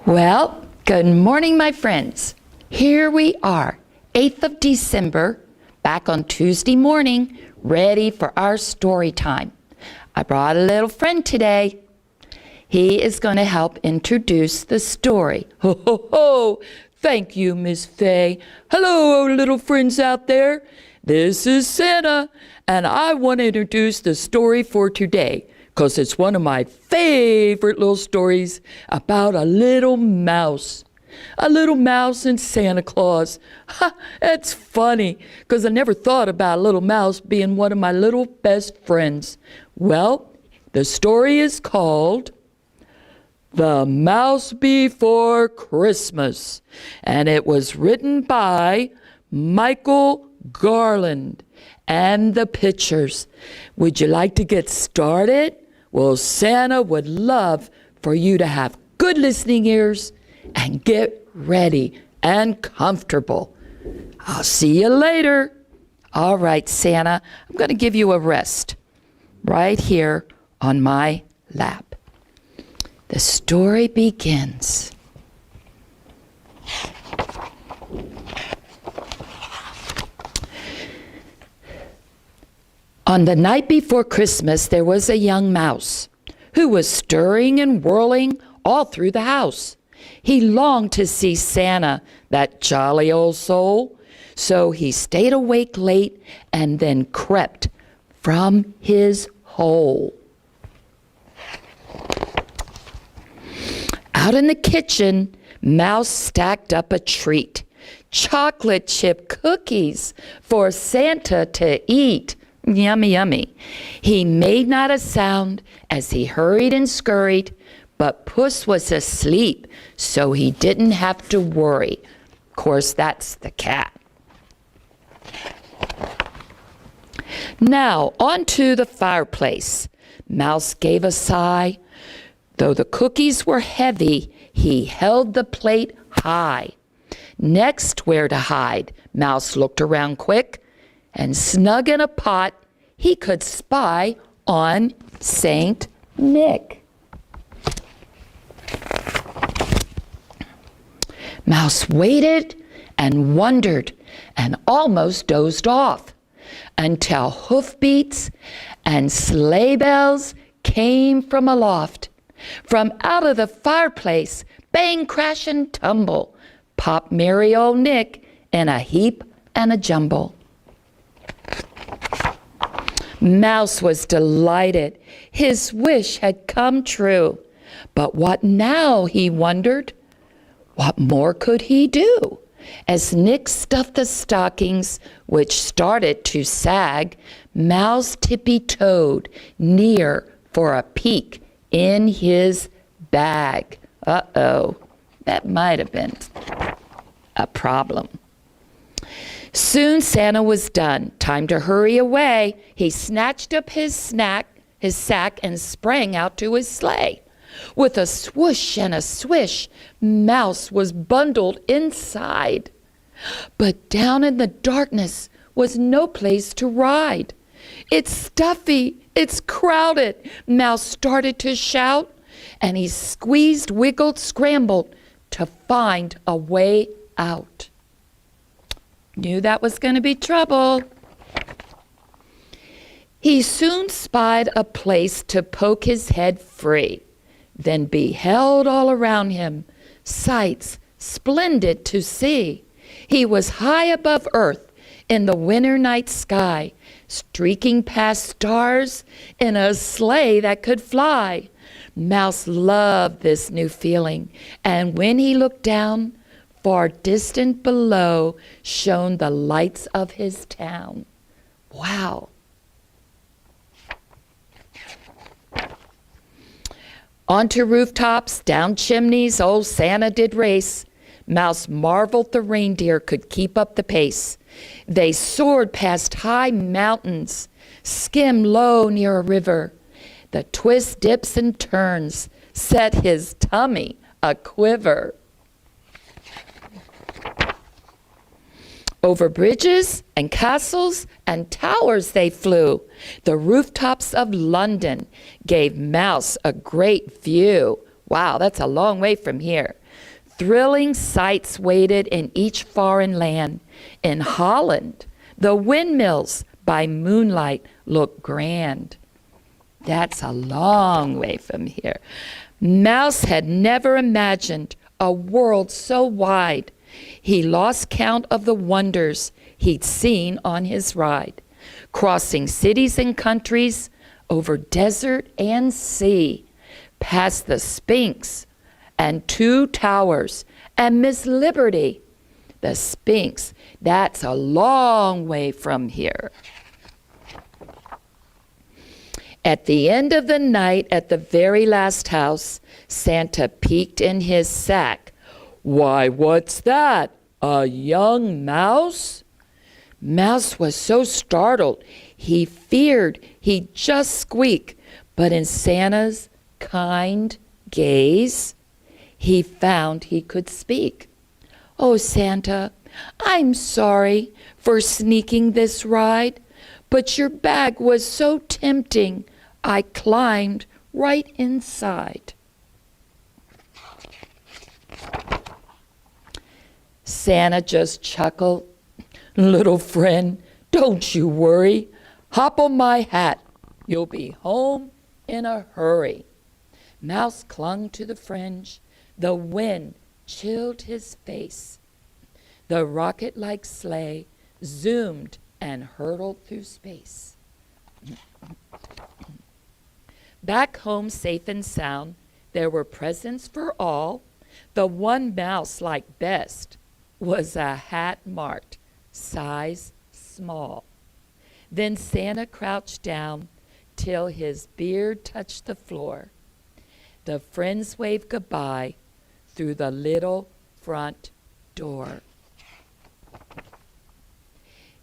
Well, good morning, my friends. Here we are, 8th of December, back on Tuesday morning, ready for our story time. I brought a little friend today. He is going to help introduce the story. Ho, ho, ho! Thank you, Miss Faye. Hello, little friends out there. This is Santa, and I want to introduce the story for today, because it's one of my favorite little stories about a little mouse. A little mouse and Santa Claus. Ha, it's funny, because I never thought about a little mouse being one of my little best friends. Well, the story is called The Mouse Before Christmas, and it was written by Michael Garland. And the pictures. Would you like to get started? Well, Santa would love for you to have good listening ears and get ready and comfortable. I'll see you later. All right, Santa, I'm going to give you a rest right here on my lap. The story begins. On the night before Christmas, there was a young mouse who was stirring and whirling all through the house. He longed to see Santa, that jolly old soul, so he stayed awake late and then crept from his hole. Out in the kitchen, Mouse stacked up a treat, chocolate chip cookies for Santa to eat. Yummy, yummy. He made not a sound as he hurried and scurried, but Puss was asleep, so he didn't have to worry. Of course, that's the cat. Now, on to the fireplace. Mouse gave a sigh. Though the cookies were heavy, he held the plate high. Next, where to hide? Mouse looked around quick, and snug in a pot, he could spy on Saint Nick. Mouse waited and wondered and almost dozed off until hoofbeats and sleigh bells came from aloft. From out of the fireplace, bang, crash, and tumble, popped merry old Nick in a heap and a jumble. Mouse was delighted. His wish had come true. But what now, he wondered? What more could he do? As Nick stuffed the stockings, which started to sag, Mouse tippy-toed near for a peek in his bag. Uh-oh, that might have been a problem. Soon Santa was done. Time to hurry away. He snatched up his sack, and sprang out to his sleigh. With a swoosh and a swish, Mouse was bundled inside. But down in the darkness was no place to ride. It's stuffy, it's crowded, Mouse started to shout, and he squeezed, wiggled, scrambled to find a way out. Knew that was going to be trouble. He soon spied a place to poke his head free, then beheld all around him sights splendid to see. He was high above earth in the winter night sky, streaking past stars in a sleigh that could fly. Mouse loved this new feeling, and when he looked down, far distant below shone the lights of his town. Wow. Onto rooftops, down chimneys, old Santa did race. Mouse marveled the reindeer could keep up the pace. They soared past high mountains, skimmed low near a river. The twists, dips, and turns set his tummy a-quiver. Over bridges and castles and towers they flew. The rooftops of London gave Mouse a great view. Wow, that's a long way from here. Thrilling sights waited in each foreign land. In Holland, the windmills by moonlight looked grand. That's a long way from here. Mouse had never imagined a world so wide. He lost count of the wonders he'd seen on his ride, crossing cities and countries, over desert and sea, past the Sphinx and 2 towers and Miss Liberty. The Sphinx, that's a long way from here. At the end of the night, at the very last house, Santa peeked in his sack. "Why, what's that? A young mouse?" Mouse was so startled, he feared he'd just squeak. But in Santa's kind gaze, he found he could speak. "Oh, Santa, I'm sorry for sneaking this ride, but your bag was so tempting, I climbed right inside." Santa just chuckled. "Little friend, don't you worry. Hop on my hat. You'll be home in a hurry." Mouse clung to the fringe. The wind chilled his face. The rocket-like sleigh zoomed and hurtled through space. Back home, safe and sound, there were presents for all. The one Mouse liked best was a hat marked size small. Then Santa crouched down till his beard touched the floor. The friends waved goodbye through the little front door.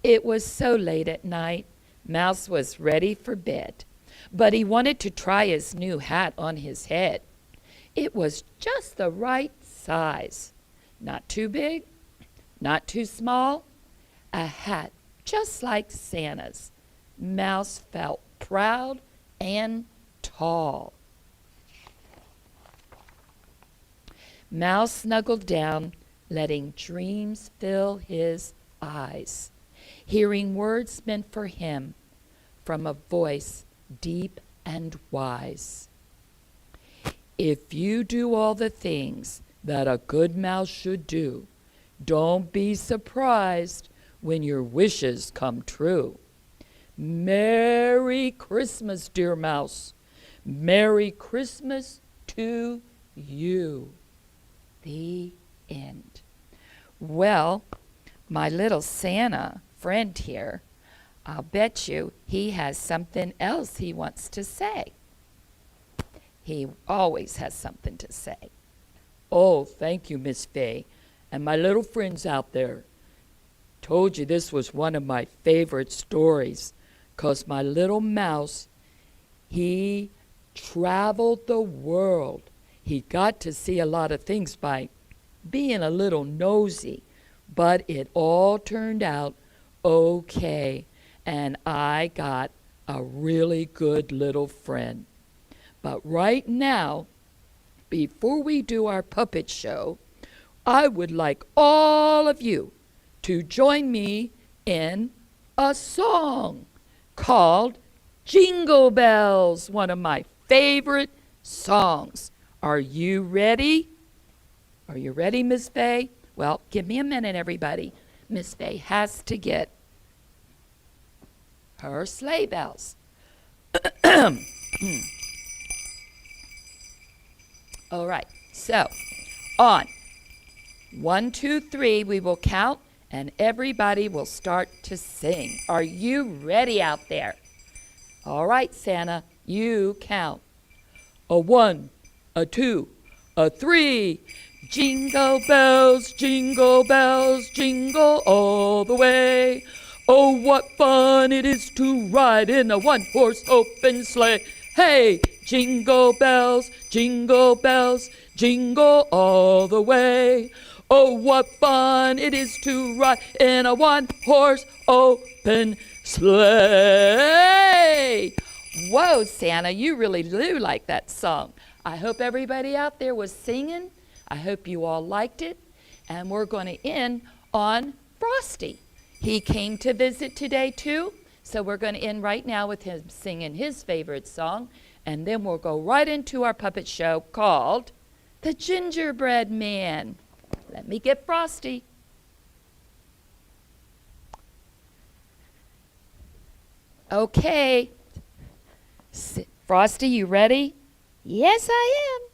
It was so late at night, Mouse was ready for bed, but he wanted to try his new hat on his head. It was just the right size. Not too big, not too small. A hat just like Santa's. Mouse felt proud and tall. Mouse snuggled down, letting dreams fill his eyes, hearing words meant for him from a voice deep and wise. "If you do all the things that a good mouse should do, don't be surprised when your wishes come true. Merry Christmas, dear mouse. Merry Christmas to you." The end. Well, my little Santa friend here, I'll bet you he has something else he wants to say. He always has something to say. "Oh, thank you, Miss Faye, and my little friends out there. Told you this was one of my favorite stories, 'cause my little mouse, he traveled the world. He got to see a lot of things by being a little nosy, but it all turned out okay, and I got a really good little friend. But right now, before we do our puppet show, I would like all of you to join me in a song called Jingle Bells, one of my favorite songs. Are you ready? Are you ready, Miss Faye? Well, give me a minute, everybody. Miss Faye has to get her sleigh bells. All right, so on 1, 2, 3, we will count, and everybody will start to sing. Are you ready out there? All right, Santa, you count. A 1, a 2, a 3. Jingle bells, jingle all the way. Oh, what fun it is to ride in a one-horse open sleigh. Hey, jingle bells, jingle all the way. Oh, what fun it is to ride in a one-horse open sleigh. Whoa, Santa, you really do like that song. I hope everybody out there was singing I hope you all liked it. And we're going to end on Frosty. He came to visit today too, so we're going to end right now with him singing his favorite song, and then we'll go right into our puppet show called The Gingerbread Man. Let me get Frosty. Okay. Frosty, you ready? Yes, I am.